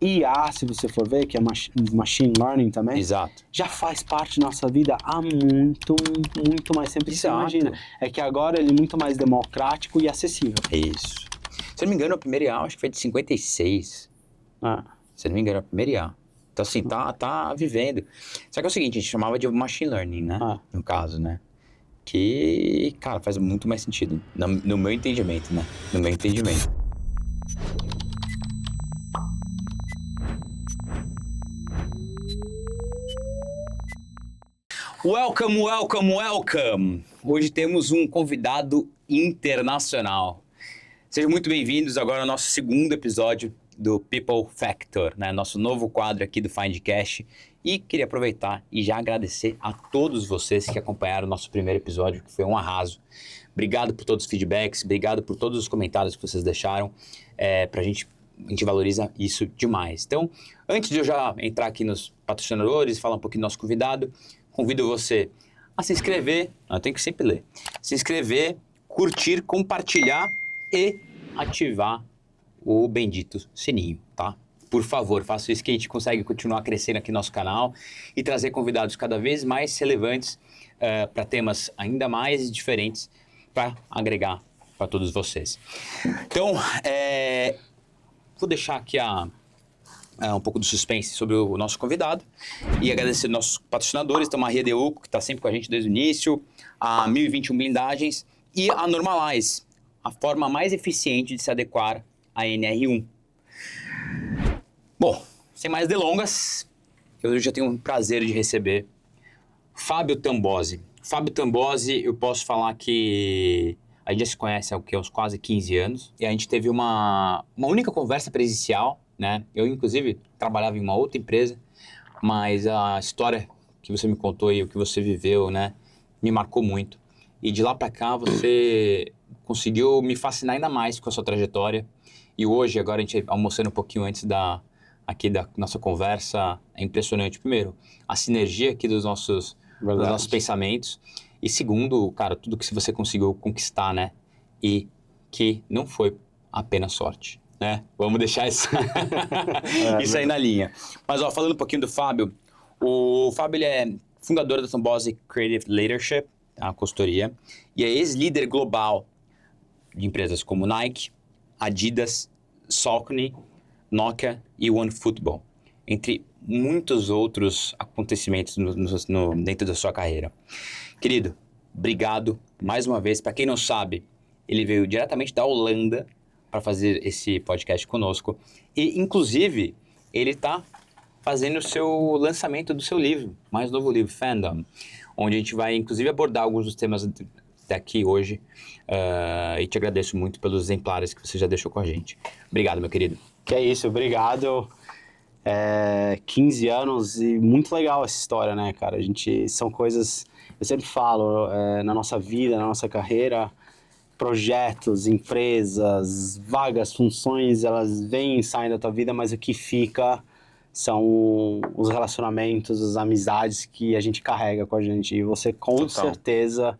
IA, se você for ver, que é machine learning também, Exato. já faz parte da nossa vida há muito mais tempo do que você imagina. É que agora ele é muito mais democrático e acessível. Isso. Se eu não me engano, a primeira IA acho que foi de 56. Se eu não me engano, a primeira IA. Então, assim, tá vivendo. Só que é o seguinte, a gente chamava de machine learning, né? No caso, né? Que, cara, faz muito mais sentido. No meu entendimento, né? No meu entendimento. Welcome, welcome, welcome! Hoje temos um convidado internacional. Sejam muito bem-vindos agora ao nosso segundo episódio do People Factor, né? Nosso novo quadro aqui do Findcast. E queria aproveitar e já agradecer a todos vocês que acompanharam o nosso primeiro episódio, que foi um arraso. Obrigado por todos os feedbacks, obrigado por todos os comentários que vocês deixaram. A gente valoriza isso demais. Então, antes de eu já entrar aqui nos patrocinadores, falar um pouquinho do nosso convidado, convido você a se inscrever, eu tenho que sempre ler, se inscrever, curtir, compartilhar e ativar o bendito sininho, tá? Por favor, faça isso que a gente consegue continuar crescendo aqui no nosso canal e trazer convidados cada vez mais relevantes para temas ainda mais diferentes para agregar para todos vocês. Então, vou deixar aqui um pouco do suspense sobre o nosso convidado e agradecer nossos patrocinadores, então a Maria Deuco, que está sempre com a gente desde o início, a 1021 Blindagens e a Normalize, a forma mais eficiente de se adequar à NR1. Bom, sem mais delongas, eu já tenho o prazer de receber Fábio Tambosi. Fábio Tambosi, eu posso falar que a gente já se conhece há uns quase 15 anos e a gente teve uma única conversa presencial, né? Eu, inclusive, trabalhava em uma outra empresa, mas a história que você me contou e o que você viveu, né, me marcou muito. E de lá para cá, você conseguiu me fascinar ainda mais com a sua trajetória. E hoje, agora a gente almoçando um pouquinho antes da nossa conversa, é impressionante. Primeiro, a sinergia aqui dos nossos pensamentos. E segundo, cara, tudo que você conseguiu conquistar, né? E que não foi apenas sorte. Né? Vamos deixar isso aí na linha. Mas, falando um pouquinho do Fábio, o Fábio ele é fundador da Tambosi Creative Leadership, a consultoria, e é ex-líder global de empresas como Nike, Adidas, Saucony, Nokia e OneFootball, entre muitos outros acontecimentos dentro da sua carreira. Querido, obrigado mais uma vez. Para quem não sabe, ele veio diretamente da Holanda para fazer esse podcast conosco. E, inclusive, ele está fazendo o seu lançamento do seu livro, mais novo livro, Fandom, onde a gente vai, inclusive, abordar alguns dos temas daqui hoje. E te agradeço muito pelos exemplares que você já deixou com a gente. Obrigado, meu querido. Que é isso, obrigado. 15 anos e muito legal essa história, né, cara? São coisas, eu sempre falo, na nossa vida, na nossa carreira, projetos, empresas, vagas, funções, elas vêm e saem da tua vida, mas o que fica são os relacionamentos, as amizades que a gente carrega com a gente. E você, com certeza,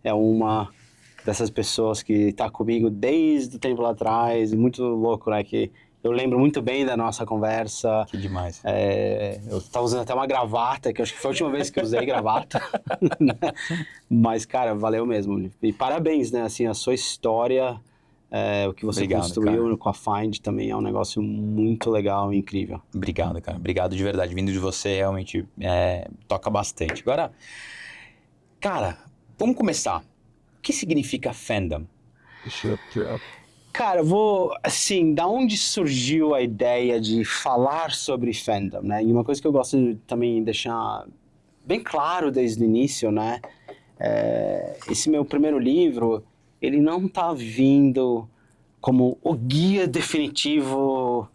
é uma dessas pessoas que está comigo desde o tempo lá atrás. Muito louco, né? Que eu lembro muito bem da nossa conversa. Que demais. Eu estava usando até uma gravata, que eu acho que foi a última vez que eu usei gravata. Mas, cara, valeu mesmo. E parabéns, né? Assim, a sua história, o que você construiu, cara, com a Find também é um negócio muito legal e incrível. Obrigado, cara. Obrigado de verdade. Vindo de você, realmente toca bastante. Agora, cara, vamos começar. O que significa Fandom? Cara, da onde surgiu a ideia de falar sobre fandom, né? E uma coisa que eu gosto de também deixar bem claro desde o início, né? Esse meu primeiro livro, ele não tá vindo como o guia definitivo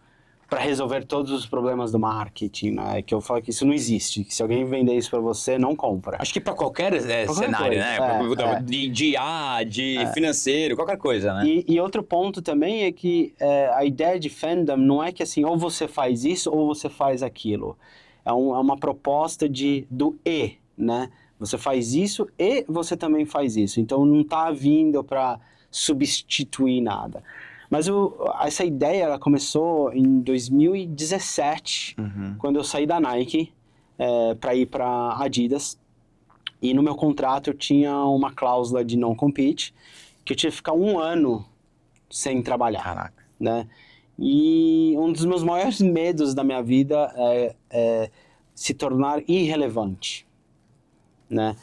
para resolver todos os problemas do marketing, né? Que eu falo que isso não existe, que se alguém vender isso para você, não compra. Acho que para qualquer cenário, coisa, né? De IA, de financeiro, qualquer coisa, né? E outro ponto também é que a ideia de fandom não é que assim, ou você faz isso ou você faz aquilo. É uma proposta do e, né? Você faz isso e você também faz isso. Então não tá vindo para substituir nada. Mas essa ideia, ela começou em 2017, quando eu saí da Nike para ir para Adidas. E no meu contrato eu tinha uma cláusula de não compete, que eu tinha que ficar 1 ano sem trabalhar. Caraca. Né? E um dos meus maiores medos da minha vida é se tornar irrelevante, né?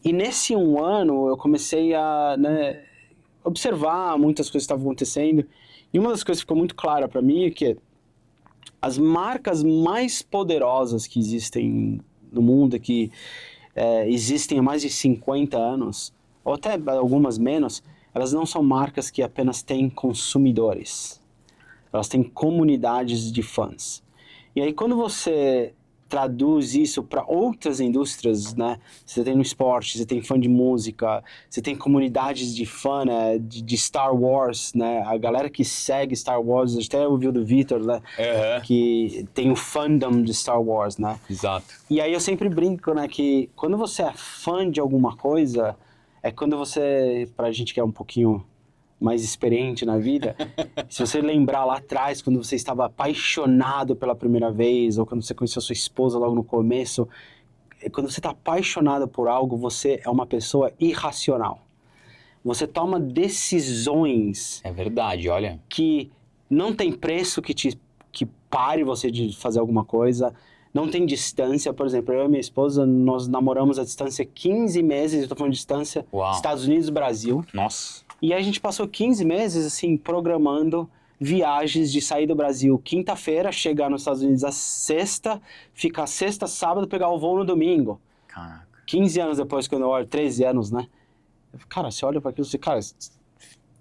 E nesse 1 ano eu comecei a, né, observar muitas coisas que estavam acontecendo, e uma das coisas que ficou muito clara para mim é que as marcas mais poderosas que existem no mundo, que existem há mais de 50 anos, ou até algumas menos, elas não são marcas que apenas têm consumidores. Elas têm comunidades de fãs. E aí quando você traduz isso para outras indústrias, né? Você tem no esporte, você tem fã de música, você tem comunidades de fã, né? de Star Wars, né? A galera que segue Star Wars, até ouviu do Vitor, né? Que tem o fandom de Star Wars, né? Exato. E aí eu sempre brinco, né? Que quando você é fã de alguma coisa, é quando você, pra gente que é um pouquinho mais experiente na vida, se você lembrar lá atrás, quando você estava apaixonado pela primeira vez, ou quando você conheceu sua esposa logo no começo, quando você está apaixonado por algo, você é uma pessoa irracional. Você toma decisões... É verdade, olha. Que não tem preço que pare você de fazer alguma coisa, não tem distância. Por exemplo, eu e minha esposa, nós namoramos a distância 15 meses, eu tô falando de distância, Uau. Estados Unidos, Brasil. Nossa. E a gente passou 15 meses, assim, programando viagens de sair do Brasil quinta-feira, chegar nos Estados Unidos a sexta, ficar sexta, sábado, pegar o voo no domingo. Caraca. 15 anos depois, quando eu olho, 13 anos, né? Cara, você olha para aquilo e você, cara,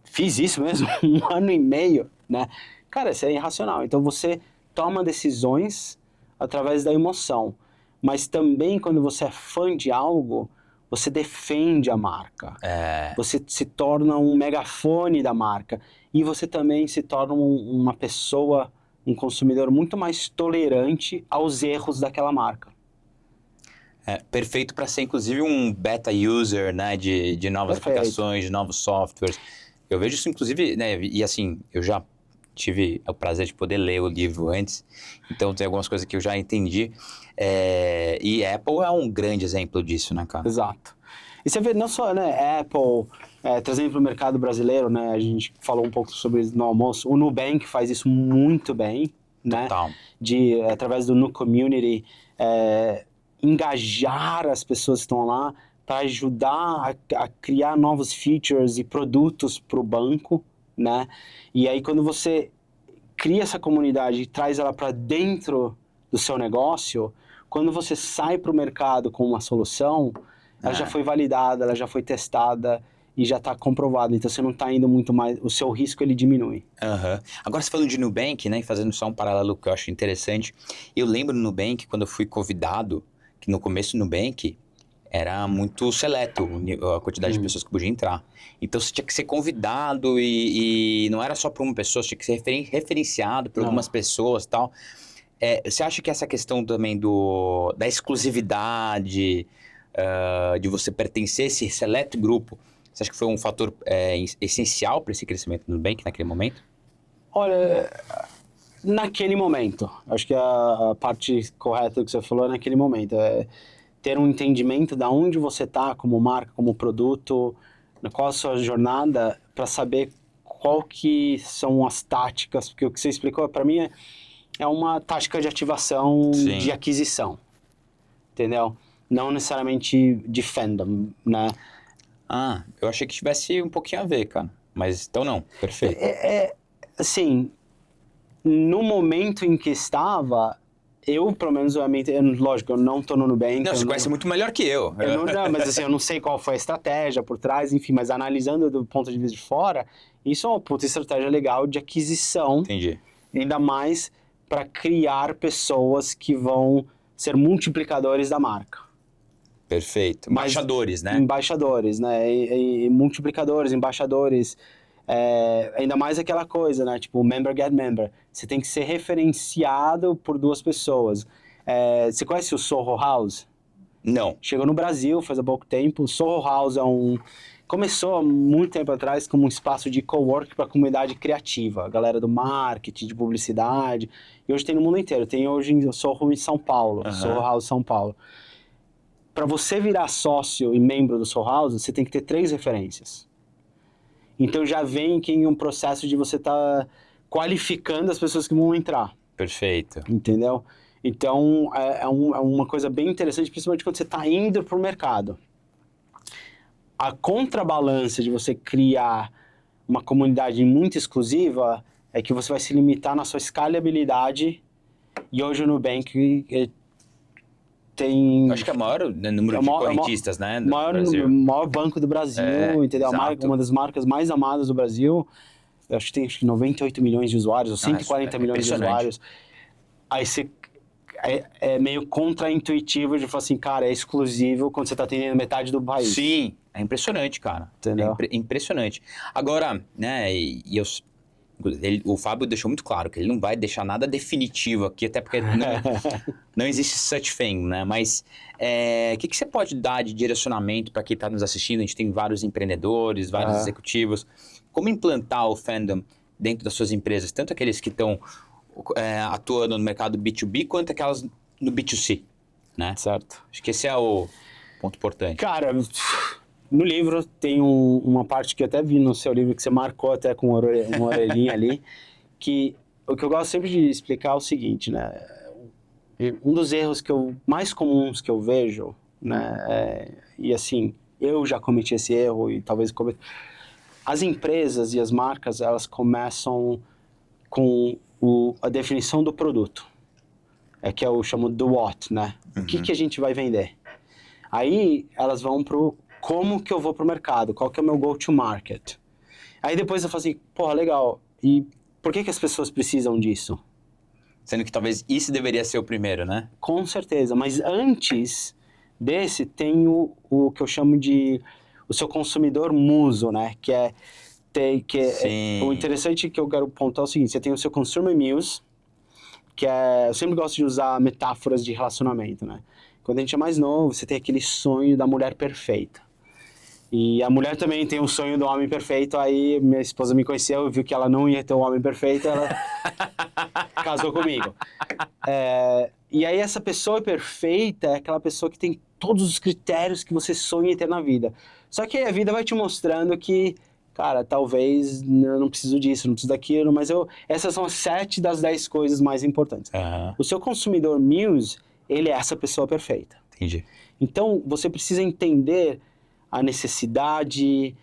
fiz isso mesmo? 1 ano e meio, né? Cara, isso é irracional. Então você toma decisões através da emoção. Mas também quando você é fã de algo, você defende a marca. Você se torna um megafone da marca. E você também se torna uma pessoa, um consumidor muito mais tolerante aos erros daquela marca. Perfeito para ser, inclusive, um beta user, né, de novas aplicações, de novos softwares. Eu vejo isso, inclusive, né, e assim, eu já tive o prazer de poder ler o livro antes, então tem algumas coisas que eu já entendi. E Apple é um grande exemplo disso, né, cara? Exato. E você vê não só, né, Apple, trazendo para o mercado brasileiro, né, a gente falou um pouco sobre isso no almoço, o Nubank faz isso muito bem, né? Total. Através do Nu Community, engajar as pessoas que estão lá para ajudar a criar novos features e produtos para o banco, né? E aí quando você cria essa comunidade e traz ela para dentro do seu negócio, quando você sai para o mercado com uma solução, ela já foi validada, ela já foi testada e já está comprovada. Então você não está indo muito mais, o seu risco ele diminui. Agora você falando de Nubank, né, fazendo só um paralelo que eu acho interessante, eu lembro no Nubank, quando eu fui convidado, que no começo do Nubank era muito seleto a quantidade de pessoas que podia entrar. Então você tinha que ser convidado e não era só para uma pessoa, você tinha que ser referenciado por algumas pessoas e tal. Você acha que essa questão também da exclusividade, de você pertencer a esse seleto grupo, você acha que foi um fator essencial para esse crescimento do Nubank naquele momento? Olha, naquele momento, acho que a parte correta que você falou é naquele momento, ter um entendimento de onde você está como marca, como produto, qual a sua jornada, para saber qual que são as táticas, porque o que você explicou para mim é uma tática de ativação, Sim. de aquisição, entendeu? Não necessariamente de fandom, né? Eu achei que tivesse um pouquinho a ver, cara, mas então não, perfeito. Assim, no momento em que estava, eu, pelo menos, lógico, eu não tô no Nubank. Não, você conhece muito melhor que eu. Mas assim, eu não sei qual foi a estratégia por trás, enfim, mas analisando do ponto de vista de fora, isso é uma puta estratégia legal de aquisição. Entendi. Ainda mais para criar pessoas que vão ser multiplicadores da marca. Perfeito. Embaixadores, né? Embaixadores, né? E multiplicadores, embaixadores. Ainda mais aquela coisa, né? Tipo, member get member. Você tem que ser referenciado por 2 pessoas. Você conhece o Soho House? Não. Chegou no Brasil faz há pouco tempo. O Soho House é um começou há muito tempo atrás como um espaço de cowork para a comunidade criativa, a galera do marketing, de publicidade, e hoje tem no mundo inteiro. Tem hoje em Soho em São Paulo, Soho House São Paulo. Para você virar sócio e membro do Soho House, você tem que ter 3 referências. Então já vem aqui em um processo de você estar qualificando as pessoas que vão entrar. Perfeito. Entendeu? Então é uma coisa bem interessante, principalmente quando você está indo para o mercado. A contrabalância de você criar uma comunidade muito exclusiva é que você vai se limitar na sua escalabilidade, e hoje o Nubank tem... Acho que é o maior número de correntistas, né? Do Brasil. maior banco do Brasil, entendeu? Exato. Uma das marcas mais amadas do Brasil. Eu acho que tem 98 milhões de usuários, ou 140 milhões de usuários. Aí você... É meio contraintuitivo de falar assim, cara, é exclusivo quando você está atendendo metade do país. Sim, é impressionante, cara. Entendeu? É impressionante. Agora, né, o Fábio deixou muito claro que ele não vai deixar nada definitivo aqui, até porque não existe such thing, né? Mas o que você pode dar de direcionamento para quem está nos assistindo? A gente tem vários empreendedores, vários executivos. Como implantar o fandom dentro das suas empresas? Tanto aqueles que estão atuando no mercado B2B, quanto aquelas no B2C, né? Certo. Acho que esse é o ponto importante. Cara, no livro tem uma parte que eu até vi no seu livro, que você marcou até com uma orelhinha ali, que o que eu gosto sempre de explicar é o seguinte, né? Um dos erros mais comuns que eu vejo, né? E assim, eu já cometi esse erro e talvez as empresas e as marcas, elas começam com a definição do produto, que eu chamo do what, né? O que a gente vai vender? Aí elas vão pro como que eu vou pro mercado, qual que é o meu go-to-market. Aí depois eu falo assim, porra, legal, e por que as pessoas precisam disso? Sendo que talvez isso deveria ser o primeiro, né? Com certeza, mas antes desse tem o que eu chamo de o seu consumidor muso, né? O interessante que eu quero pontuar é o seguinte, você tem o seu consumer muse, eu sempre gosto de usar metáforas de relacionamento, né? Quando a gente é mais novo, você tem aquele sonho da mulher perfeita. E a mulher também tem o sonho do homem perfeito, aí minha esposa me conheceu, viu que ela não ia ter um homem perfeito, ela casou comigo. E aí essa pessoa perfeita é aquela pessoa que tem todos os critérios que você sonha em ter na vida. Só que aí a vida vai te mostrando que, cara, talvez eu não preciso disso, não preciso daquilo, mas essas são as 7 das 10 coisas mais importantes. O seu consumidor muse, ele é essa pessoa perfeita. Entendi. Então, você precisa entender a necessidade,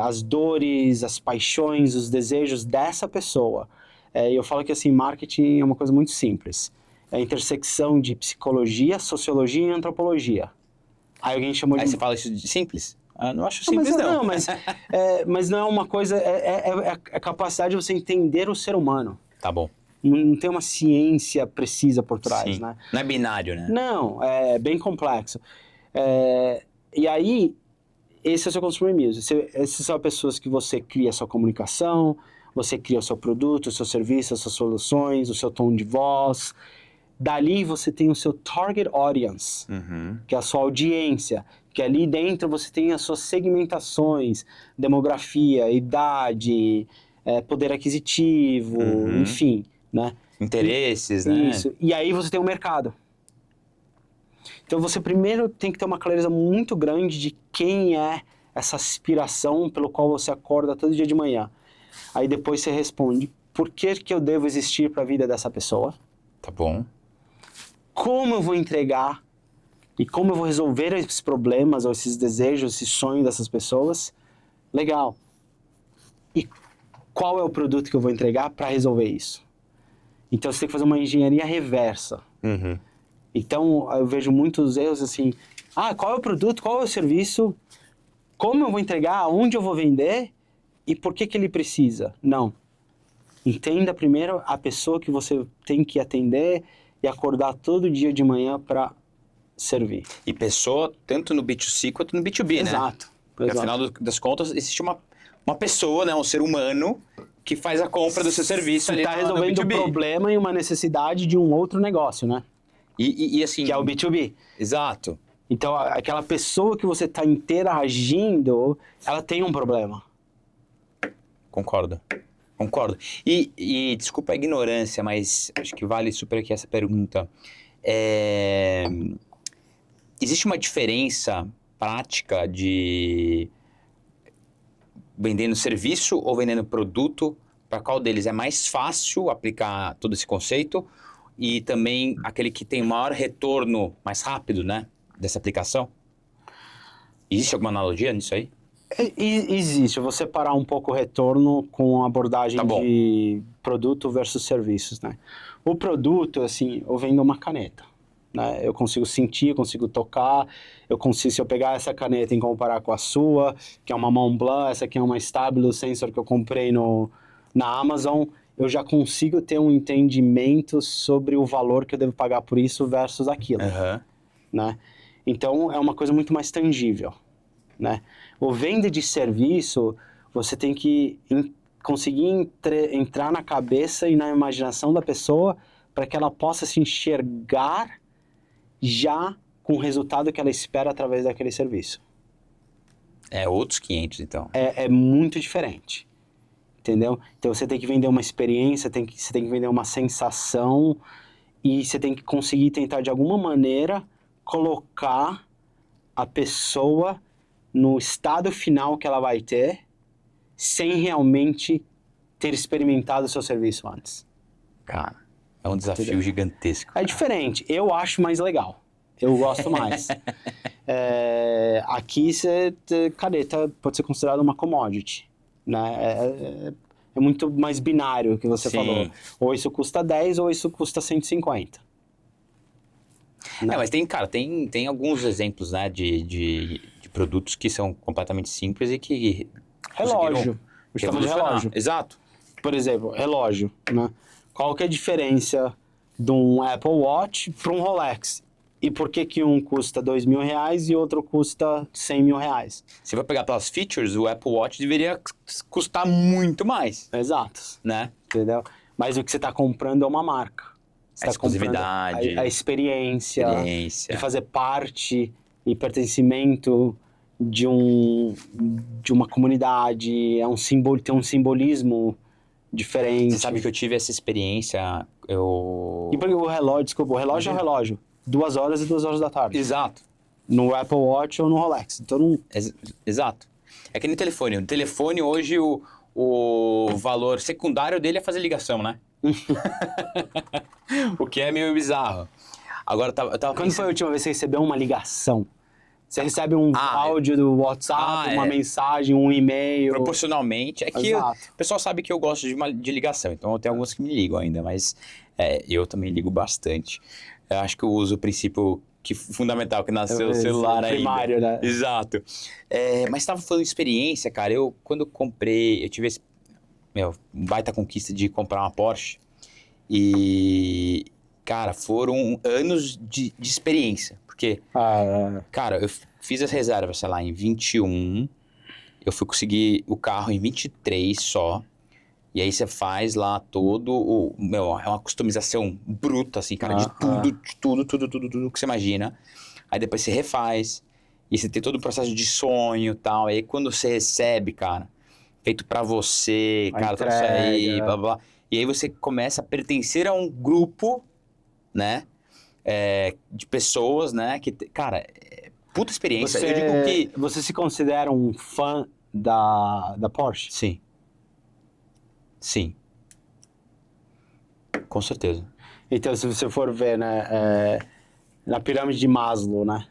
as dores, as paixões, os desejos dessa pessoa. Eu falo que, assim, marketing é uma coisa muito simples. É a intersecção de psicologia, sociologia e antropologia. Aí alguém chamou de... Aí você fala isso de simples? Não acho simples, não. Mas não é uma coisa... É a capacidade de você entender o ser humano. Tá bom. Não tem uma ciência precisa por trás, Sim. né? Não é binário, né? Não, é bem complexo. E aí, esse é o seu consumer muse. Essas são pessoas que você cria a sua comunicação, você cria o seu produto, o seu serviço, as suas soluções, o seu tom de voz. Dali você tem o seu target audience, que é a sua audiência, que ali dentro você tem as suas segmentações, demografia, idade, poder aquisitivo, enfim, né? Interesses, né? Isso. E aí você tem o mercado. Então você primeiro tem que ter uma clareza muito grande de quem é essa aspiração pelo qual você acorda todo dia de manhã. Aí depois você responde, por que eu devo existir para a vida dessa pessoa? Tá bom. Como eu vou entregar e como eu vou resolver esses problemas ou esses desejos, esses sonhos dessas pessoas? Legal. E qual é o produto que eu vou entregar para resolver isso? Então você tem que fazer uma engenharia reversa. Então eu vejo muitos erros assim, qual é o produto, qual é o serviço, como eu vou entregar, aonde eu vou vender e por que ele precisa? Não. Entenda primeiro a pessoa que você tem que atender e acordar todo dia de manhã para servir. E pessoa tanto no B2C quanto no B2B, né? Exato. Porque afinal das contas existe uma pessoa, né, um ser humano que faz a compra do seu serviço ali no B2B. Você está resolvendo um problema e uma necessidade de um outro negócio, né? E assim... Que é o B2B. Exato. Então, aquela pessoa que você está interagindo, ela tem um problema. Concordo. E desculpa a ignorância, mas acho que vale super aqui essa pergunta. Existe uma diferença prática de vendendo serviço ou vendendo produto? Para qual deles é mais fácil aplicar todo esse conceito? E também aquele que tem maior retorno mais rápido, né? Dessa aplicação? Existe alguma analogia nisso aí? Existe, eu vou separar um pouco o retorno com a abordagem Tá bom. de produto versus serviços, né? O produto, assim, eu vendo uma caneta, né? Eu consigo sentir, eu consigo tocar, se eu pegar essa caneta e comparar com a sua, que é uma Montblanc, essa aqui é uma Stabilo Sensor que eu comprei na Amazon, eu já consigo ter um entendimento sobre o valor que eu devo pagar por isso versus aquilo, né? Então, é uma coisa muito mais tangível, né? O venda de serviço, você tem que conseguir entrar na cabeça e na imaginação da pessoa para que ela possa se enxergar já com o resultado que ela espera através daquele serviço. É outros 500, então. É muito diferente, entendeu? Então, você tem que vender uma experiência, você tem que vender uma sensação e você tem que conseguir tentar, de alguma maneira, colocar a pessoa no estado final que ela vai ter, sem realmente ter experimentado o seu serviço antes. Cara, é um desafio gigantesco. É diferente, eu acho mais legal. Eu gosto mais. Aqui, caneta pode ser considerada uma commodity, né? É muito mais binário o que você falou. Ou isso custa 10 ou isso custa 150. Mas tem alguns exemplos, né, de produtos que são completamente simples e que relógio. Estamos de relógio. Exato. Por exemplo, relógio, né? Qual que é a diferença de um Apple Watch para um Rolex? E por que um custa R$2.000 e outro custa R$100.000? Se vai pegar pelas features, o Apple Watch deveria custar muito mais. Exato. Né? Entendeu? Mas o que você está comprando é uma marca. A exclusividade. A experiência de fazer parte e pertencimento de uma comunidade, tem um simbolismo diferente. Você sabe que eu tive essa experiência, E porque o relógio é um relógio. 2 horas e 2 horas da tarde. Exato. No Apple Watch ou no Rolex. Então não... Exato. É que no telefone. O telefone hoje, o valor secundário dele é fazer ligação, né? O que é meio bizarro. Agora, eu tava Quando foi a última vez que você recebeu uma ligação? Você recebe um áudio do WhatsApp, uma mensagem, um e-mail... Proporcionalmente. É que o pessoal sabe que eu gosto de ligação, então eu tenho alguns que me ligam ainda, mas eu também ligo bastante. Eu acho que eu uso o princípio fundamental que nasceu o celular aí. Primário, né? Exato. Mas estava falando de experiência, cara. Quando eu comprei, eu tive esse baita conquista de comprar uma Porsche. E, cara, foram anos de experiência. Porque, cara, eu fiz as reservas, sei lá, em 21. Eu fui conseguir o carro em 23 só. E aí você faz lá todo é uma customização bruta, assim, cara, de tudo que você imagina. Aí depois você refaz. E você tem todo o processo de sonho e tal. Aí quando você recebe, cara, feito pra você, cara, tudo isso aí, blá, blá. E aí você começa a pertencer a um grupo, né? De pessoas, né? Que, cara, puta experiência. Eu digo que... Você se considera um fã da Porsche? Sim. Sim. Com certeza. Então, se você for ver, né, na pirâmide de Maslow, né?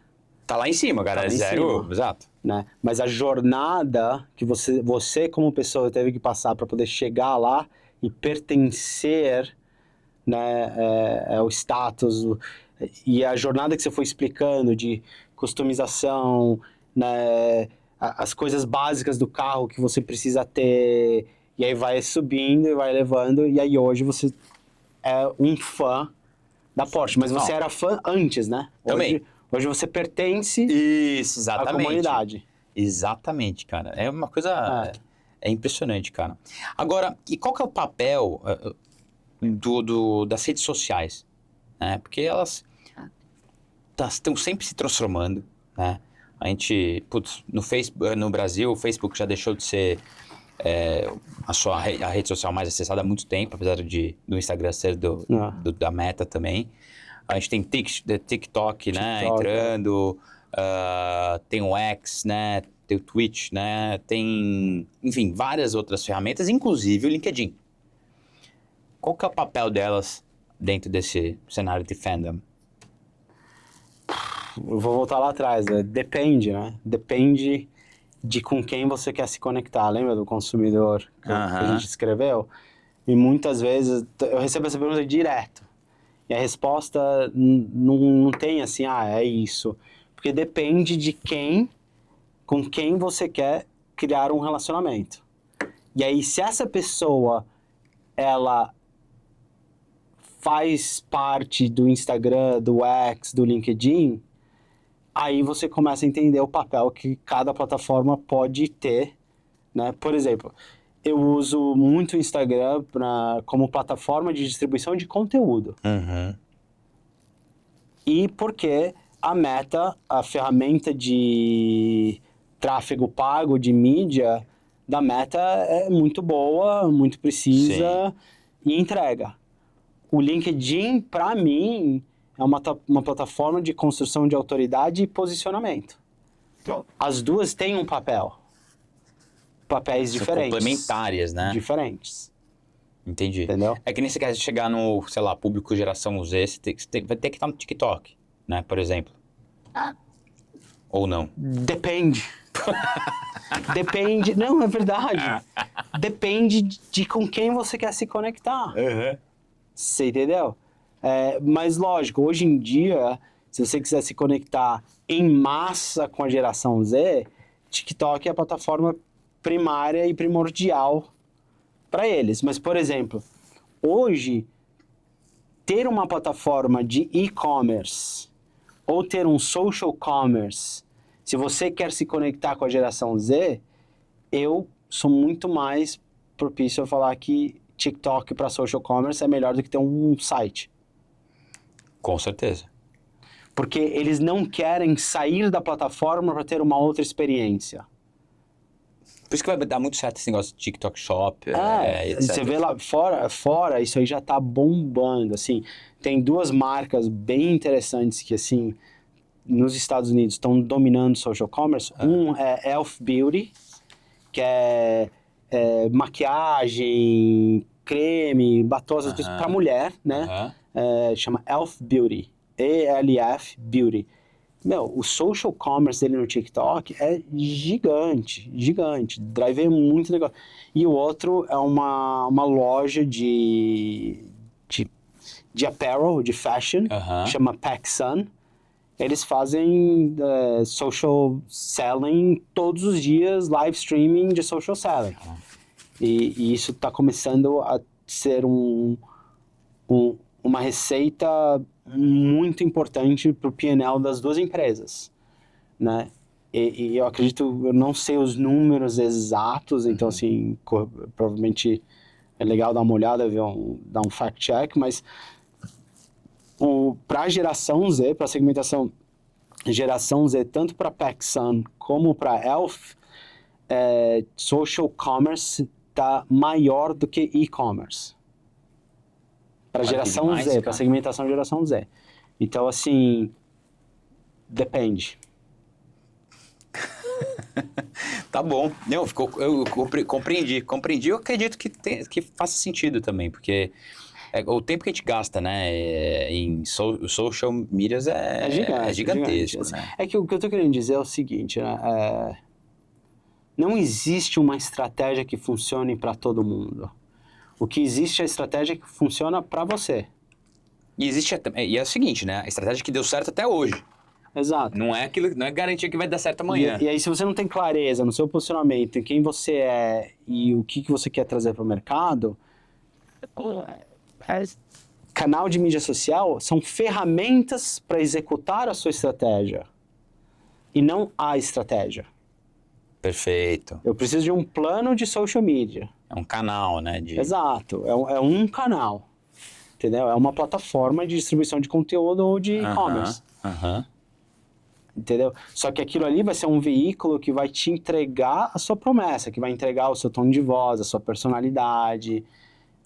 Tá lá em cima, cara. Tá é zero, exato. Né? Mas a jornada que você como pessoa teve que passar para poder chegar lá e pertencer, né, ao status, e a jornada que você foi explicando de customização, né, as coisas básicas do carro que você precisa ter, e aí vai subindo e vai levando, e aí hoje você é um fã da Porsche, mas você era fã antes, né? Também. Hoje você pertence à comunidade. Exatamente, cara. É uma coisa... É impressionante, cara. Agora, e qual que é o papel das redes sociais? Porque elas estão sempre se transformando. né? A gente, putz, no Facebook, no Brasil, o Facebook já deixou de ser a rede social mais acessada há muito tempo, apesar do Instagram ser da Meta também. A gente tem TikTok, né, entrando, tem o X, né, tem o Twitch, né, tem, enfim, várias outras ferramentas, inclusive o LinkedIn. Qual que é o papel delas dentro desse cenário de fandom? Eu vou voltar lá atrás, né? Depende, né? Depende de com quem você quer se conectar. Lembra do consumidor que a gente escreveu? E muitas vezes eu recebo essa pergunta direto. E a resposta não tem assim, é isso. Porque depende de com quem você quer criar um relacionamento. E aí, se essa pessoa, ela faz parte do Instagram, do X, do LinkedIn, aí você começa a entender o papel que cada plataforma pode ter, né? Por exemplo, eu uso muito o Instagram como plataforma de distribuição de conteúdo. E porque a Meta, a ferramenta de tráfego pago, de mídia da Meta é muito boa, muito precisa e entrega. O LinkedIn, para mim, é uma plataforma de construção de autoridade e posicionamento. As duas têm um papéis diferentes. Complementares, né? Diferentes. Entendi. Entendeu? É que nem você quer chegar no, sei lá, público geração Z, vai ter que estar no TikTok, né, por exemplo. Ou não? Depende. Depende. Não, é verdade. Depende de com quem você quer se conectar. Você entendeu? Mas lógico, hoje em dia, se você quiser se conectar em massa com a geração Z, TikTok é a plataforma primária e primordial para eles. Mas, por exemplo, hoje, ter uma plataforma de e-commerce ou ter um social commerce, se você quer se conectar com a geração Z, eu sou muito mais propício a falar que TikTok para social commerce é melhor do que ter um site. Com certeza. Porque eles não querem sair da plataforma para ter uma outra experiência. Por isso que vai dar muito certo esse negócio de TikTok Shop, etc. Você vê lá fora, isso aí já tá bombando, assim. Tem duas marcas bem interessantes que, assim, nos Estados Unidos estão dominando social commerce. Um é Elf Beauty, que é maquiagem, creme, batom, essas coisas para mulher, né? Chama Elf Beauty. ELF Beauty. Meu, o social commerce dele no TikTok é gigante, gigante. Drive é muito legal. E o outro é uma loja de apparel, de fashion, chama PacSun. Eles fazem social selling todos os dias, live streaming de social selling. E isso está começando a ser uma receita muito importante para o P&L das duas empresas, né? E eu acredito, eu não sei os números exatos, então assim, provavelmente é legal dar uma olhada, dar um fact check, mas para a geração Z, para a segmentação geração Z, tanto para PacSun como para Elf, social commerce está maior do que e-commerce. Para a geração Z, para a segmentação geração Z. Então, assim, depende. Tá bom. Não, eu compreendi. Eu acredito que faça sentido também, porque o tempo que a gente gasta, né, em social medias é gigantesco. Gigante. Né? É que o que eu tô querendo dizer é o seguinte, né, não existe uma estratégia que funcione para todo mundo. O que existe é a estratégia que funciona para você. E é o seguinte, né? A estratégia que deu certo até hoje. Exato. Não é garantia que vai dar certo amanhã. E aí, se você não tem clareza no seu posicionamento, em quem você é e o que você quer trazer para o mercado, canal de mídia social são ferramentas para executar a sua estratégia e não a estratégia. Perfeito. Eu preciso de um plano de social media. É um canal, né? Exato. É um canal. Entendeu? É uma plataforma de distribuição de conteúdo ou de e-commerce. entendeu? Só que aquilo ali vai ser um veículo que vai te entregar a sua promessa, que vai entregar o seu tom de voz, a sua personalidade,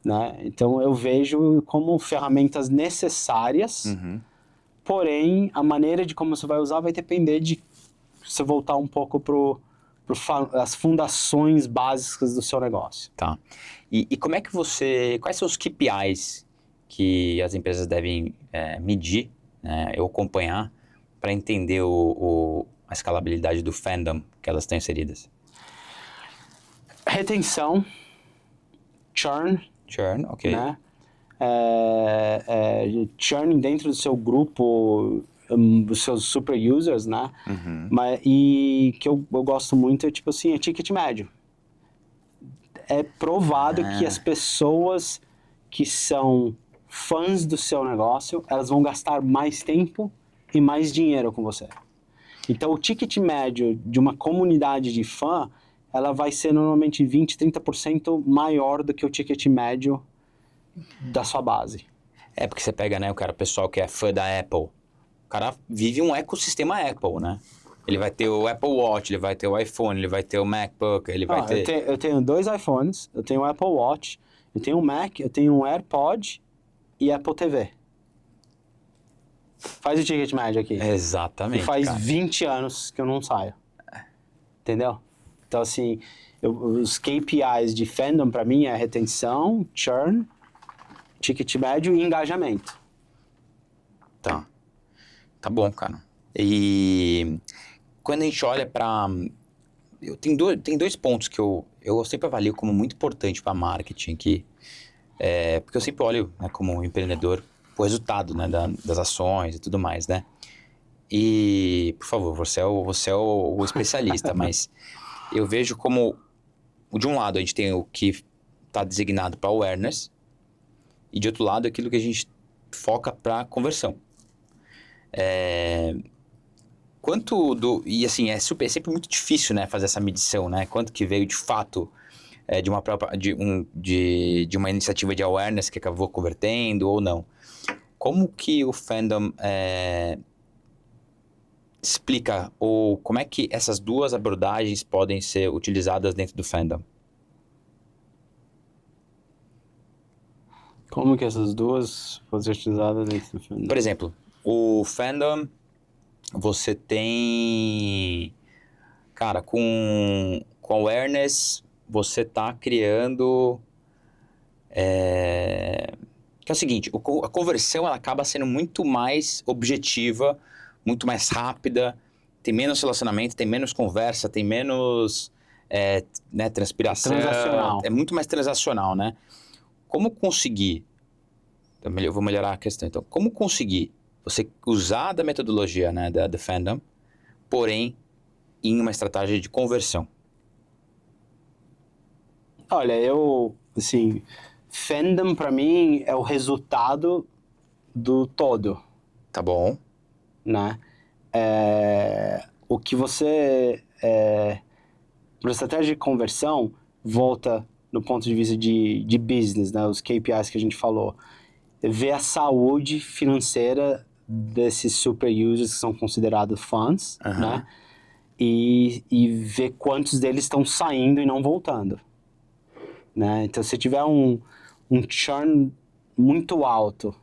né? Então eu vejo como ferramentas necessárias, porém a maneira de como você vai usar vai depender de você voltar um pouco as fundações básicas do seu negócio. Tá. E como é que quais são os KPIs que as empresas devem medir, né, ou acompanhar para entender a escalabilidade do fandom que elas estão inseridas? Retenção, churn, Ok. né? Churn dentro do seu grupo, os seus super users, né? E que eu gosto muito é tipo assim, é ticket médio. É provado que as pessoas que são fãs do seu negócio, elas vão gastar mais tempo e mais dinheiro com você. Então, o ticket médio de uma comunidade de fã, ela vai ser normalmente 20, 30% maior do que o ticket médio da sua base. Porque você pega, né, o pessoal que é fã da Apple, o cara vive um ecossistema Apple, né? Ele vai ter o Apple Watch, ele vai ter o iPhone, ele vai ter o MacBook, ele vai ter... Eu tenho 2 iPhones, eu tenho o Apple Watch, eu tenho um Mac, eu tenho um AirPod e Apple TV. Faz o ticket médio aqui. Exatamente, E faz cara. 20 anos que eu não saio. Entendeu? Então, assim, os KPIs de fandom pra mim é retenção, churn, ticket médio e engajamento. Tá. Tá bom, cara. E quando a gente olha para... Tem dois pontos que eu sempre avalio como muito importante para marketing, porque eu sempre olho, né, como empreendedor o resultado, né, das ações e tudo mais, né? E, por favor, você é o especialista, mas eu vejo como, de um lado, a gente tem o que está designado para awareness e, de outro lado, aquilo que a gente foca para conversão. E assim, é sempre muito difícil, né, fazer essa medição, né? Quanto que veio de fato de uma iniciativa de awareness que acabou convertendo ou não. Como que o fandom explica, ou como é que essas duas abordagens podem ser utilizadas dentro do fandom? Como que essas duas podem ser utilizadas dentro do fandom? Por exemplo, o fandom, você tem... Cara, com awareness, você tá criando... Que é o seguinte, a conversão ela acaba sendo muito mais objetiva, muito mais rápida, tem menos relacionamento, tem menos conversa, tem menos né, transpiração. Transacional. É muito mais transacional, né? Como conseguir... Eu vou melhorar a questão, então. Como conseguir você usar da metodologia, né, da fandom, porém, em uma estratégia de conversão? Olha, assim, fandom pra mim é o resultado do todo, Tá bom. né? O que você... Para estratégia de conversão, volta no ponto de vista de business, né? Os KPIs que a gente falou. Ver a saúde financeira desses super users que são considerados fãs, né? E ver quantos deles estão saindo e não voltando, né? Então, se tiver um churn muito alto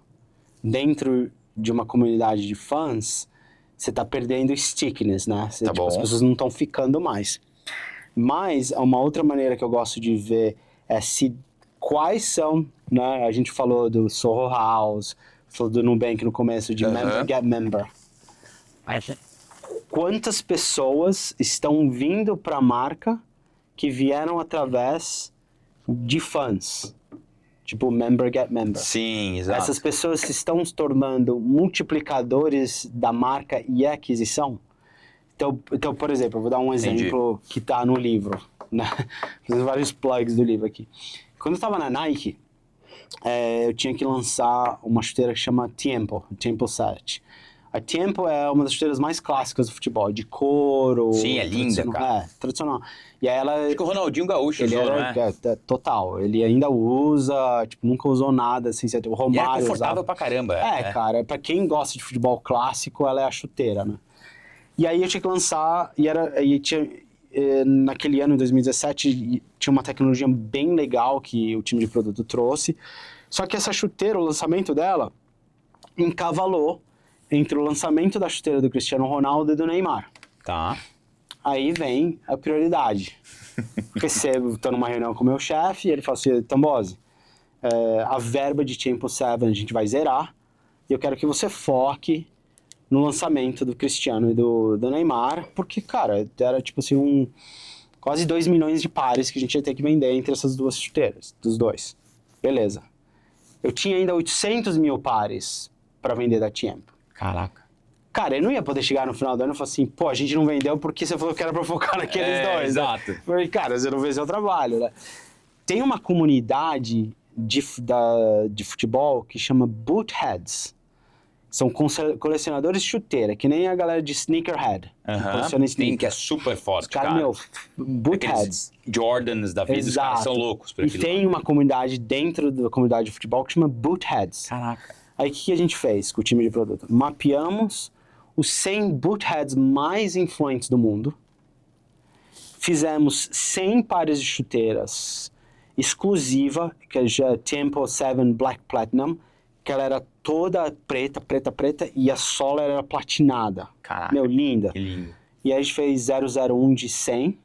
dentro de uma comunidade de fãs, você está perdendo stickiness, né? Tá bom. As pessoas não estão ficando mais. Mas, uma outra maneira que eu gosto de ver é quais são, né? A gente falou do Soho House, falou do Nubank no começo, de member get member. Quantas pessoas estão vindo para a marca que vieram através de fãs? Tipo, member get member. Sim, exato. Essas pessoas estão se tornando multiplicadores da marca e aquisição? Então, por exemplo, eu vou dar um exemplo que está no livro, né? Fiz vários plugs do livro aqui. Quando eu estava na Nike, eu tinha que lançar uma chuteira que chama Tiempo 7. A Tiempo é uma das chuteiras mais clássicas do futebol, de couro. Sim, é linda, cara. Tradicional. E aí ela... Acho que o Ronaldinho Gaúcho ele usou, era, não é? total. Ele ainda usa, tipo, nunca usou nada, assim, o E era Romário confortável usava. pra caramba. Cara, pra quem gosta de futebol clássico, ela é a chuteira, né? E aí eu tinha que lançar, naquele ano, em 2017, tinha uma tecnologia bem legal que o time de produto trouxe. Só que essa chuteira, o lançamento dela, encavalou entre o lançamento da chuteira do Cristiano Ronaldo e do Neymar. Tá. Aí vem a prioridade. Estou numa reunião com o meu chefe e ele fala assim, Tambosi, a verba de Tempo 7 a gente vai zerar e eu quero que você foque no lançamento do Cristiano e do Neymar, porque, cara, era tipo assim, quase 2 milhões de pares que a gente ia ter que vender entre essas duas chuteiras, dos dois. Beleza. Eu tinha ainda 800 mil pares para vender da Tempo. Caraca. Cara, eu não ia poder chegar no final do ano e falar assim, pô, a gente não vendeu porque você falou que era pra focar naqueles dois. Exato. Né? Falei, cara, você não fez seu trabalho, né? Tem uma comunidade de futebol que chama Bootheads. São colecionadores de chuteira, que nem a galera de Sneakerhead. Coleciona sneaker. Que é super forte, cara. Meu, Bootheads. Jordans da vida, os caras são loucos por aquilo. E tem uma comunidade dentro da comunidade de futebol que chama Bootheads. Caraca. Aí o que a gente fez com o time de produto? Mapeamos os 100 Bootheads mais influentes do mundo. Fizemos 100 pares de chuteiras exclusiva, que é Tempo 7 Black Platinum, que ela era toda preta, e a sola era platinada. Caraca. Meu, linda. Que lindo. E aí a gente fez 001 de 100.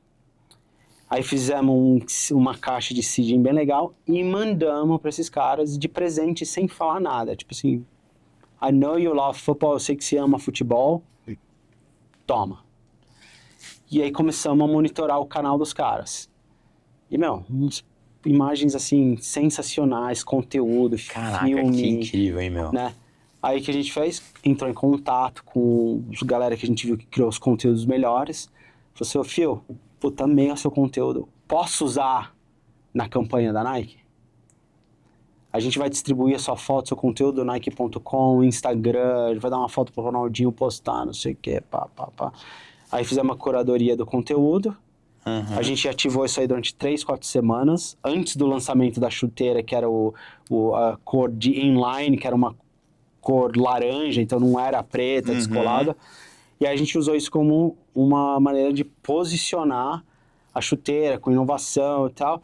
Aí fizemos uma caixa de seeding bem legal e mandamos para esses caras de presente sem falar nada. Tipo assim, I know you love football, eu sei que você ama futebol. Toma. E aí começamos a monitorar o canal dos caras. E, imagens assim, sensacionais, conteúdo, caraca, filme. Que incrível, hein, meu? Né? Aí o que a gente fez? Entrou em contato com os galera que a gente viu que criou os conteúdos melhores. Falou assim, ô Phil, puta, amei o seu conteúdo. Posso usar na campanha da Nike? A gente vai distribuir a sua foto, seu conteúdo no Nike.com, Instagram, a gente vai dar uma foto pro Ronaldinho postar, não sei o que, pá. Aí fizemos uma curadoria do conteúdo. A gente ativou isso aí durante 3, 4 semanas, antes do lançamento da chuteira, que era a cor de inline, que era uma cor laranja, então não era preta, descolada. E aí a gente usou isso como uma maneira de posicionar a chuteira com inovação e tal.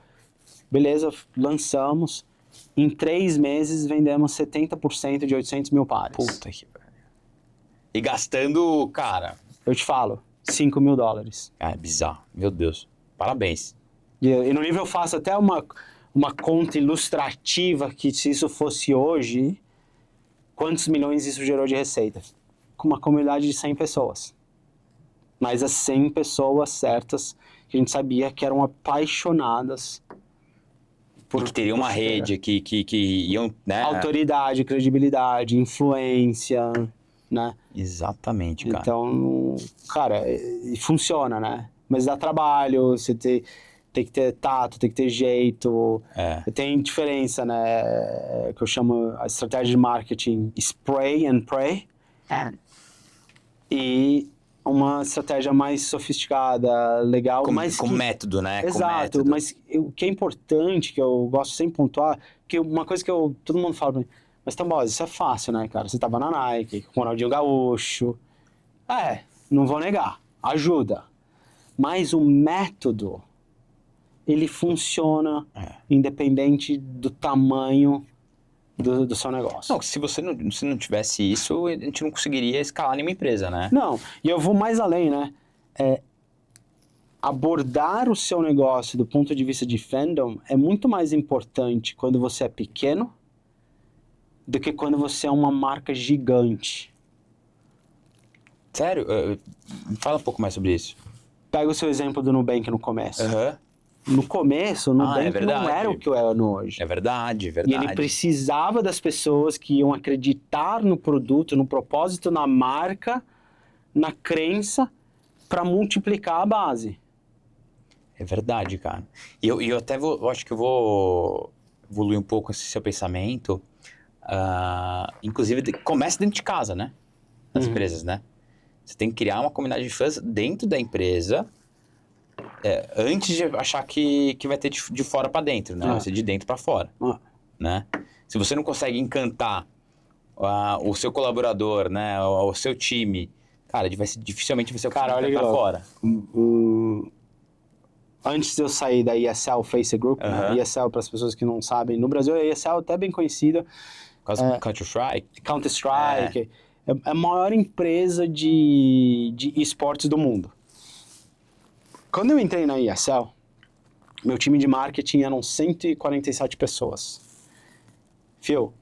Beleza, lançamos. Em 3 meses vendemos 70% de 800 mil pares. Puta que pariu. E gastando, cara... Eu te falo, $5 mil. É bizarro, meu Deus. Parabéns. E no livro eu faço até uma conta ilustrativa que se isso fosse hoje, quantos milhões isso gerou de receita? Com uma comunidade de 100 pessoas. Mas as 100 pessoas certas que a gente sabia que eram apaixonadas por que teria uma rede que iam, né? Autoridade, credibilidade, influência, né? Exatamente, cara. Então, cara, funciona, né? Mas dá trabalho, você tem que ter tato, tem que ter jeito. Tem diferença, né? Que eu chamo a estratégia de marketing spray and pray. E uma estratégia mais sofisticada, legal. Com método, né? Exato, mas o que é importante, que eu gosto sempre de pontuar, que uma coisa que todo mundo fala pra mim, mas Tambosi, isso é fácil, né, cara? Você tava na Nike, com o Ronaldinho Gaúcho. Não vou negar, ajuda. Mas o método, ele funciona independente do tamanho do seu negócio. Não, se você não tivesse isso, a gente não conseguiria escalar nenhuma empresa, né? Não, e eu vou mais além, né? Abordar o seu negócio do ponto de vista de fandom é muito mais importante quando você é pequeno do que quando você é uma marca gigante. Sério? Fala um pouco mais sobre isso. Pega o seu exemplo do Nubank no começo. No começo, o Nubank não era o que é hoje. É verdade. E ele precisava das pessoas que iam acreditar no produto, no propósito, na marca, na crença, para multiplicar a base. É verdade, cara. E eu até acho que eu vou evoluir um pouco esse seu pensamento. Inclusive, começa dentro de casa, né? Nas empresas, né? Você tem que criar uma comunidade de fãs dentro da empresa, antes de achar que vai ter de fora para dentro, né? Vai ser de dentro para fora, né? Se você não consegue encantar o seu colaborador, né? O seu time cara, dificilmente vai ser o que Cara, vai olha pra que louco. fora. Antes de eu sair da ESL Face Group, né? ESL, para as pessoas que não sabem, no Brasil a ESL é até bem conhecida, Quase Counter-Strike. Counter-Strike, é a maior empresa de esportes do mundo. Quando eu entrei na ESL, meu time de marketing eram 147 pessoas. Fio,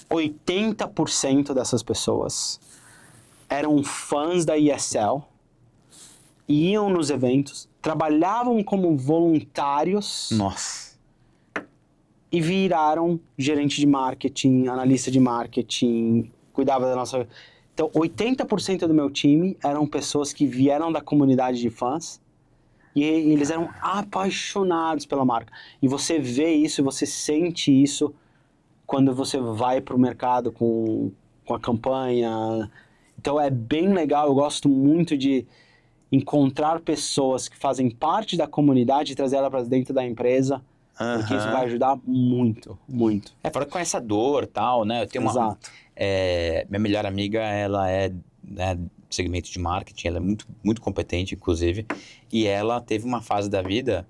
80% dessas pessoas eram fãs da ESL, iam nos eventos, trabalhavam como voluntários Nossa. e viraram gerente de marketing, analista de marketing, cuidava da nossa... Então, 80% do meu time eram pessoas que vieram da comunidade de fãs e eles eram apaixonados pela marca. E você vê isso, você sente isso quando você vai para o mercado com a campanha. Então, é bem legal, eu gosto muito de encontrar pessoas que fazem parte da comunidade e trazer ela para dentro da empresa, porque isso vai ajudar muito, muito. Fora com essa dor e tal, né? Eu tenho Exato. minha melhor amiga, ela é, né, segmento de marketing, ela é muito, muito competente, inclusive, e ela teve uma fase da vida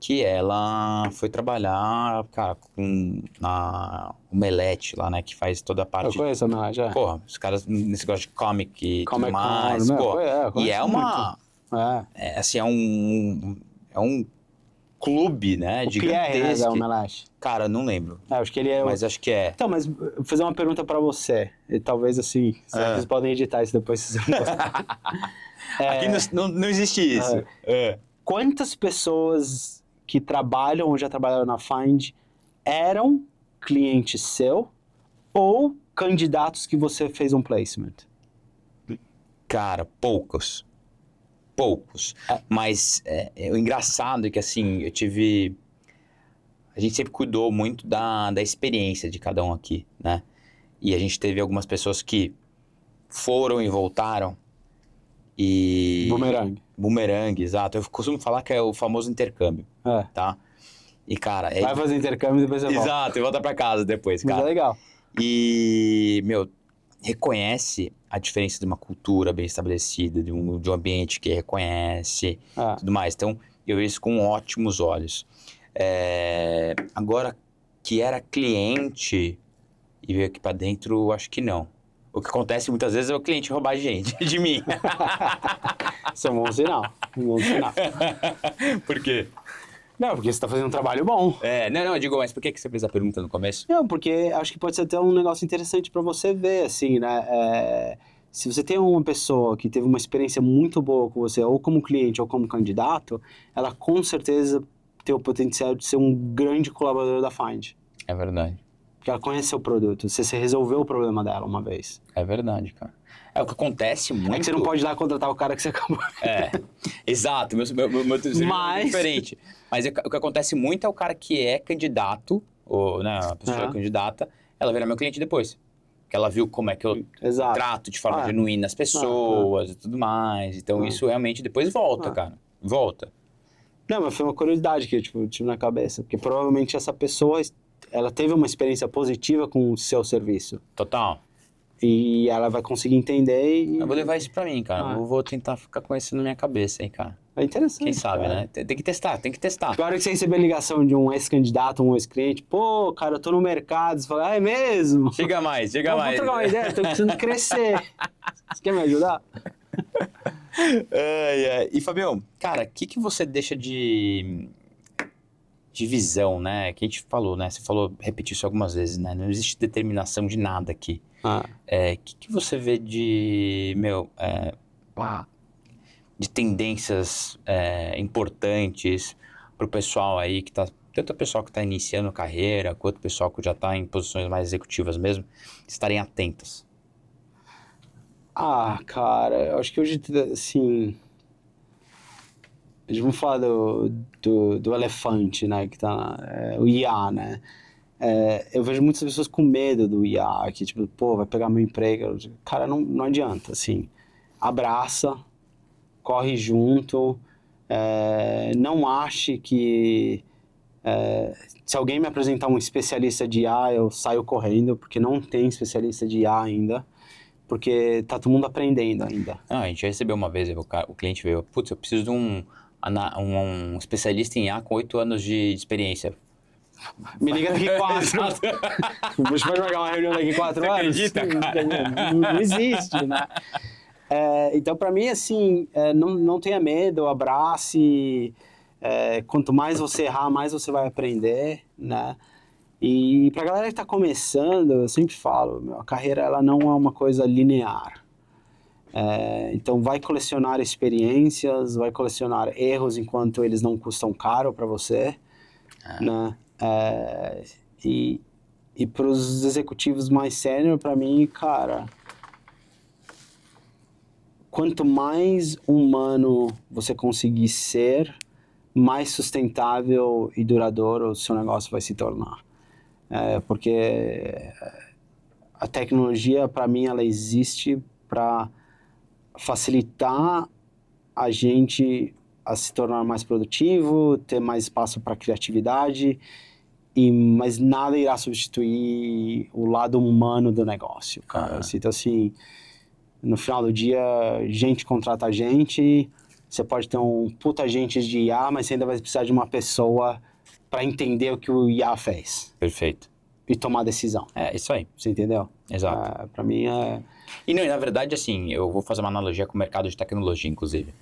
que ela foi trabalhar, cara, na Omelete lá, né, que faz toda a parte... Eu conheço a Melanie, já. Porra, os caras nesse negócio de comic e tudo mais, Con, pô. E é uma... assim, é um clube, né, O Pierre, né, gigantesco. da Omelete. Cara, não lembro. Acho que ele é... Mas acho que é. Então, mas vou fazer uma pergunta pra você. E talvez assim, vocês podem editar isso depois se vocês não gostarem. Aqui não existe isso. Quantas pessoas que trabalham ou já trabalharam na Find eram clientes seu ou candidatos que você fez um placement? Cara, poucos. Mas o engraçado é que, assim, a gente sempre cuidou muito da experiência de cada um aqui, né? E a gente teve algumas pessoas que foram e voltaram e... Bumerangue, exato. Eu costumo falar que é o famoso intercâmbio, tá? E, cara... Vai fazer intercâmbio e depois você volta. Exato, e volta pra casa depois, cara. Mas é legal. E, reconhece a diferença de uma cultura bem estabelecida, de um ambiente que reconhece, tudo mais. Então, eu vejo isso com ótimos olhos. Agora, que era cliente e veio aqui pra dentro, acho que não. O que acontece muitas vezes é o cliente roubar de mim. Isso é um bom sinal. Por quê? Não, porque você tá fazendo um trabalho bom. Não, eu digo, mas por que você fez a pergunta no começo? Não, porque acho que pode ser até um negócio interessante pra você ver, assim, né? Se você tem uma pessoa que teve uma experiência muito boa com você, ou como cliente ou como candidato, ela com certeza tem o potencial de ser um grande colaborador da Find. É verdade. Porque ela conhece seu produto, você resolveu o problema dela uma vez. É verdade, cara. É o que acontece muito... É que você não pode ir lá contratar o cara que você acabou... Exato, meu é diferente. Mas o que acontece muito é o cara que é candidato, ou, né, a pessoa candidata, ela vira meu cliente depois. Porque ela viu como é que eu trato de forma genuína as pessoas e tudo mais. Então isso realmente depois volta, cara. Volta. Não, mas foi uma curiosidade que eu tive na cabeça. Porque provavelmente essa pessoa, ela teve uma experiência positiva com o seu serviço. Total. E ela vai conseguir entender e... Eu vou levar isso pra mim, cara. Eu vou tentar ficar com isso na minha cabeça aí, cara. É interessante. Quem sabe, cara, né? Tem que testar. Agora que você receber a ligação de um ex-candidato, um ex-cliente, pô, cara, eu tô no mercado, você fala, é mesmo? Chega mais. Vamos trocar uma ideia, tô precisando crescer. Você quer me ajudar? E, Fabião, cara, o que você deixa de visão, né? Que a gente falou, né? Você repetiu isso algumas vezes, né? Não existe determinação de nada aqui. Que você vê de tendências importantes pro pessoal aí que tá, tanto o pessoal que tá iniciando carreira, quanto o pessoal que já tá em posições mais executivas mesmo, estarem atentas? Cara, eu acho que hoje, assim... Vamos falar do elefante, né, que tá... o IA, né? Eu vejo muitas pessoas com medo do IA, que tipo, pô, vai pegar meu emprego. Cara, não adianta, assim. Abraça, corre junto, não ache que... se alguém me apresentar um especialista de IA, eu saio correndo, porque não tem especialista de IA ainda. porque tá todo mundo aprendendo ainda. Não, a gente já recebeu uma vez, o cliente veio, putz, eu preciso de um especialista em IA com 8 anos de experiência. Me liga daqui 4. Você pode marcar uma reunião daqui 4 anos? Acredita, cara? Não existe, né? Então, para mim, assim, não tenha medo, abrace. Quanto mais você errar, mais você vai aprender, né? E pra galera que tá começando, eu sempre falo, a carreira ela não é uma coisa linear. Então, vai colecionar experiências, vai colecionar erros enquanto eles não custam caro para você, né? E para os executivos mais sênior, para mim, cara, quanto mais humano você conseguir ser, mais sustentável e duradouro o seu negócio vai se tornar. Porque a tecnologia, para mim, ela existe para facilitar a gente a se tornar mais produtivo, ter mais espaço para criatividade, mas nada irá substituir o lado humano do negócio, cara. Então, assim, no final do dia, gente contrata gente, você pode ter um puta agente de IA, mas você ainda vai precisar de uma pessoa para entender o que o IA fez. Perfeito. E tomar decisão. Isso aí. Você entendeu? Exato. Para mim E não, na verdade, assim, eu vou fazer uma analogia com o mercado de tecnologia, inclusive.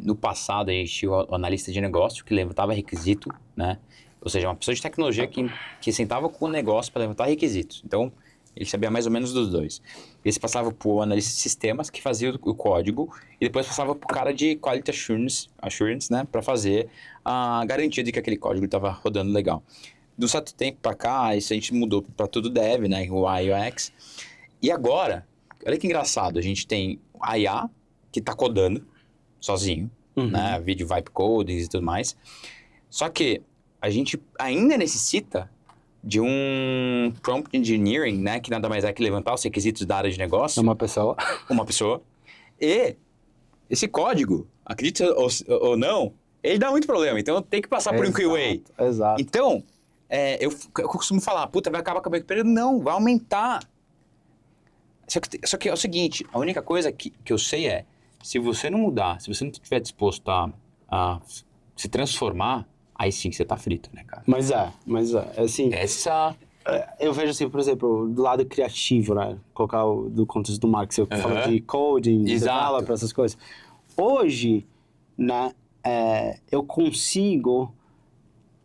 No passado, a gente tinha o analista de negócio que levantava requisito, né? Ou seja, uma pessoa de tecnologia que sentava com o negócio para levantar requisitos. Então, ele sabia mais ou menos dos dois. Esse passava para o analista de sistemas, que fazia o código, e depois passava para o cara de Quality Assurance, né? Para fazer a garantia de que aquele código estava rodando legal. De um certo tempo para cá, isso a gente mudou para tudo dev, né? O UX. E agora, olha que engraçado, a gente tem a IA, que está codando sozinho, né? Vídeo vibe codings e tudo mais. Só que a gente ainda necessita de um prompt engineering, né? Que nada mais é que levantar os requisitos da área de negócio. uma pessoa. Uma pessoa. E esse código, acredite ou não, ele dá muito problema. Então tem que passar por um QA. Exato. Então, eu costumo falar, puta, vai acabar com o meu período. Não, vai aumentar. Só que é o seguinte, a única coisa que eu sei é, se você não mudar, se você não estiver disposto a se transformar, aí sim você tá frito, né, cara? Mas assim... Eu vejo assim, por exemplo, do lado criativo, né? Colocar do contexto do Marx, eu falo de coding, de developer, essas coisas. Hoje, né, eu consigo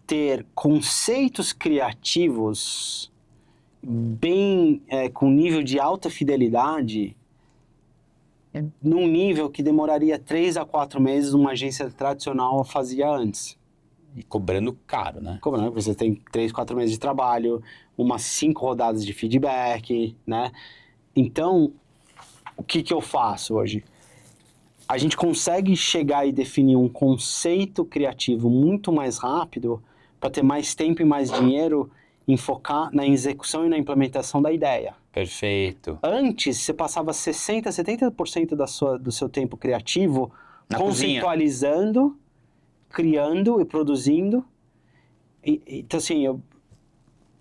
ter conceitos criativos bem com nível de alta fidelidade num nível que demoraria 3 a 4 meses uma agência tradicional fazia antes. E cobrando caro, né? Cobrando, você tem 3, 4 meses de trabalho, umas 5 rodadas de feedback, né? Então, o que eu faço hoje? A gente consegue chegar e definir um conceito criativo muito mais rápido para ter mais tempo e mais dinheiro em focar na execução e na implementação da ideia. Perfeito. Antes, você passava 60%, 70% do seu tempo criativo na conceitualizando, cozinha, criando e produzindo. Então, assim,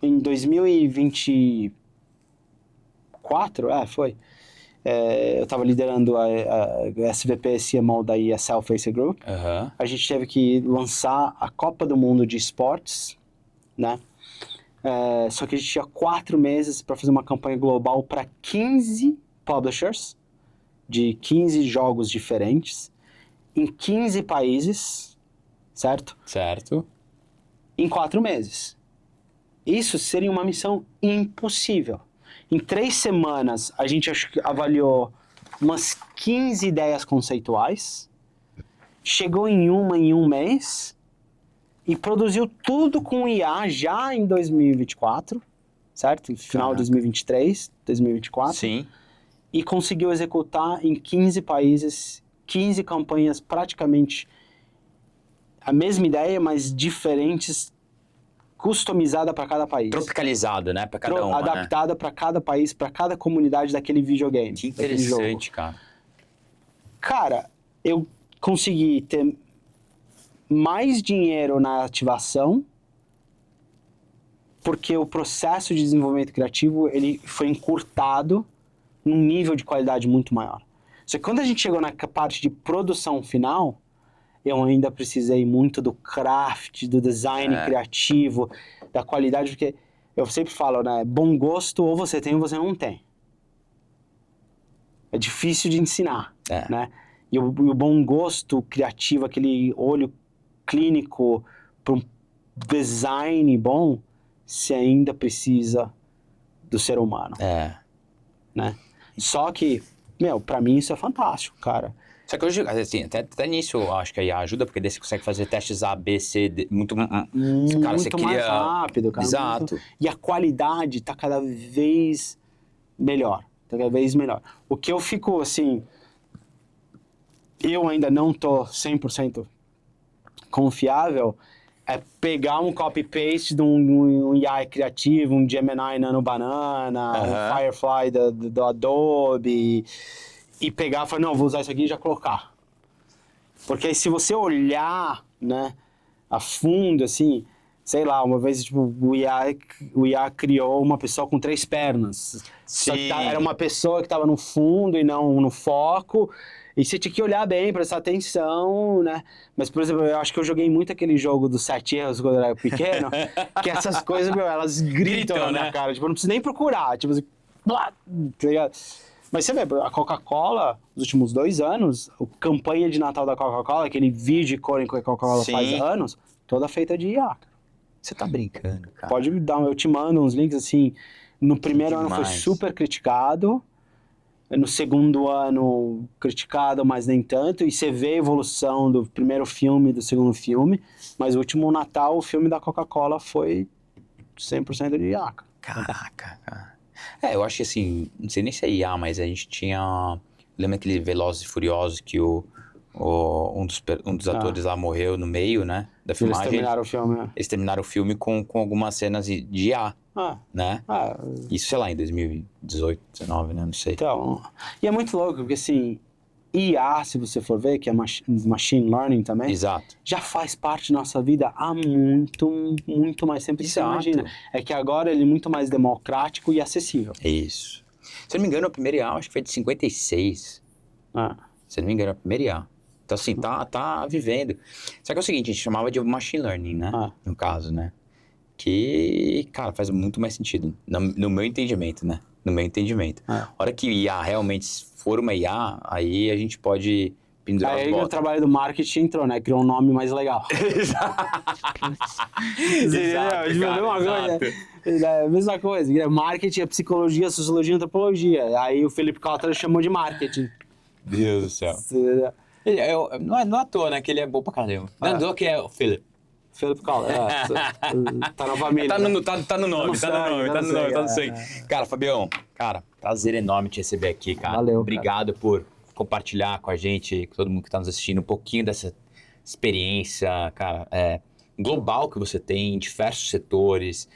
em 2024, eu estava liderando a SVP CMO da ESL Face Group. A gente teve que lançar a Copa do Mundo de Esportes, né? Só que a gente tinha 4 meses para fazer uma campanha global para 15 publishers, de 15 jogos diferentes, em 15 países, certo? Certo. Em 4 meses. Isso seria uma missão impossível. Em 3 semanas, a gente avaliou umas 15 ideias conceituais, chegou em um mês e produziu tudo com IA já em 2024, certo? Final de 2023, 2024. Sim. E conseguiu executar em 15 países, 15 campanhas praticamente a mesma ideia, mas diferentes, customizada para cada país. Tropicalizado, né? Para cada um. Adaptada para cada país, para cada comunidade daquele videogame. Que interessante, cara. Cara, eu consegui ter mais dinheiro na ativação porque o processo de desenvolvimento criativo ele foi encurtado num nível de qualidade muito maior. Só que quando a gente chegou na parte de produção final, eu ainda precisei muito do craft, do design criativo, da qualidade, porque eu sempre falo, né? Bom gosto ou você tem ou você não tem. É difícil de ensinar, né? E o bom gosto criativo, aquele olho clínico para um design bom, você ainda precisa do ser humano, né? Só que, pra mim isso é fantástico, cara. Só que hoje, assim, até nisso eu acho que a IA ajuda, porque daí você consegue fazer testes A, B, C, D, muito cara, você muito mais rápido, cara. Exato. E a qualidade tá cada vez melhor. Cada vez melhor. O que eu fico, assim... Eu ainda não tô 100% confiável é pegar um copy-paste de um AI criativo, um Gemini Nano Banana, um Firefly do Adobe, e pegar e falar, não, vou usar isso aqui e já colocar. Porque aí se você olhar, né, a fundo, assim, sei lá, uma vez tipo, o IA criou uma pessoa com 3 pernas. Sim. Só que era uma pessoa que estava no fundo e não no foco. E você tinha que olhar bem, prestar atenção, né? Mas, por exemplo, eu acho que eu joguei muito aquele jogo dos 7 erros quando eu era pequeno, que essas coisas, elas gritam na minha cara. Tipo, eu não preciso nem procurar. Tipo assim, blá, tá ligado? Mas você vê, a Coca-Cola, nos últimos 2 anos, a campanha de Natal da Coca-Cola, aquele vídeo icônico que a Coca-Cola faz há anos, toda feita de IA. Você tá brincando, cara. Pode me dar, eu te mando uns links, assim, no primeiro ano foi super criticado, no segundo ano criticado, mas nem tanto, e você vê a evolução do primeiro filme e do segundo filme, mas o último Natal, o filme da Coca-Cola foi 100% de IA. Caraca, cara. Eu acho que assim, não sei nem se é IA, mas a gente tinha... Lembra aquele Velozes e Furiosos que um dos atores lá morreu no meio, né? Da filmagem. Eles terminaram o filme, né? Eles terminaram o filme com algumas cenas de IA, né? Isso, sei lá, em 2018, 2019, né? Não sei. Então, e é muito louco, porque assim, IA, se você for ver, que é machine learning também, Exato. já faz parte da nossa vida há muito, muito mais tempo que você imagina. É que agora ele é muito mais democrático e acessível. Isso. Se eu não me engano, a primeira IA acho que foi de 56. Se eu não me engano, a primeira IA. Então, assim, tá vivendo. Só que é o seguinte, a gente chamava de machine learning, né? No caso, né? Que, cara, faz muito mais sentido. No meu entendimento, né? No meu entendimento. A hora que IA realmente for uma IA, aí a gente pode pendurar aí o trabalho do marketing entrou, né? Criou um nome mais legal. Exato, É a mesma coisa. Marketing é psicologia, sociologia e antropologia. Aí o Philip Kotler chamou de marketing. Deus do céu. Não é à toa, né? Que ele é bom pra caramba. Não é à toa que é o Philip. Philip Kotler, tá na família. Tá no nome, tá no sangue. Cara, Fabião, prazer enorme te receber aqui, cara. Valeu, obrigado por compartilhar com a gente, com todo mundo que tá nos assistindo, um pouquinho dessa experiência, cara, global que você tem em diversos setores.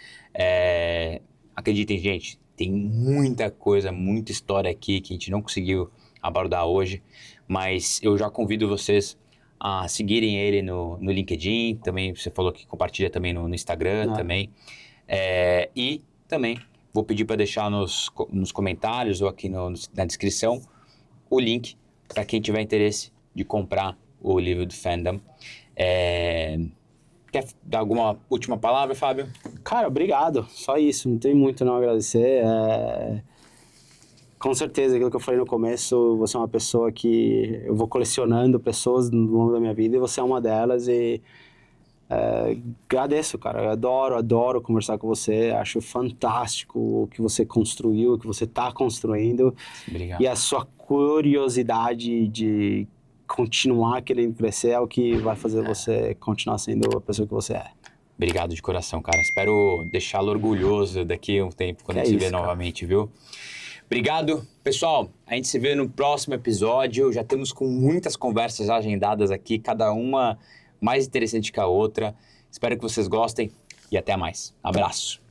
Acreditem, gente, tem muita coisa, muita história aqui que a gente não conseguiu abordar hoje, mas eu já convido vocês a seguirem ele no LinkedIn, também você falou que compartilha também no Instagram também, e também vou pedir para deixar nos comentários ou aqui na descrição o link para quem tiver interesse de comprar o livro do Fandom. Quer dar alguma última palavra, Fábio? Cara, obrigado. Só isso, não tem muito não a agradecer. Com certeza, aquilo que eu falei no começo, você é uma pessoa que eu vou colecionando pessoas no longo da minha vida e você é uma delas e agradeço, cara. Eu adoro conversar com você. Acho fantástico o que você construiu, o que você está construindo. Obrigado. E a sua curiosidade de continuar querendo crescer é o que vai fazer você continuar sendo a pessoa que você é. Obrigado de coração, cara. Espero deixá-lo orgulhoso daqui a um tempo, quando a gente se vê novamente, viu? Obrigado, pessoal. A gente se vê no próximo episódio. Já temos com muitas conversas agendadas aqui, cada uma mais interessante que a outra. Espero que vocês gostem e até mais. Abraço.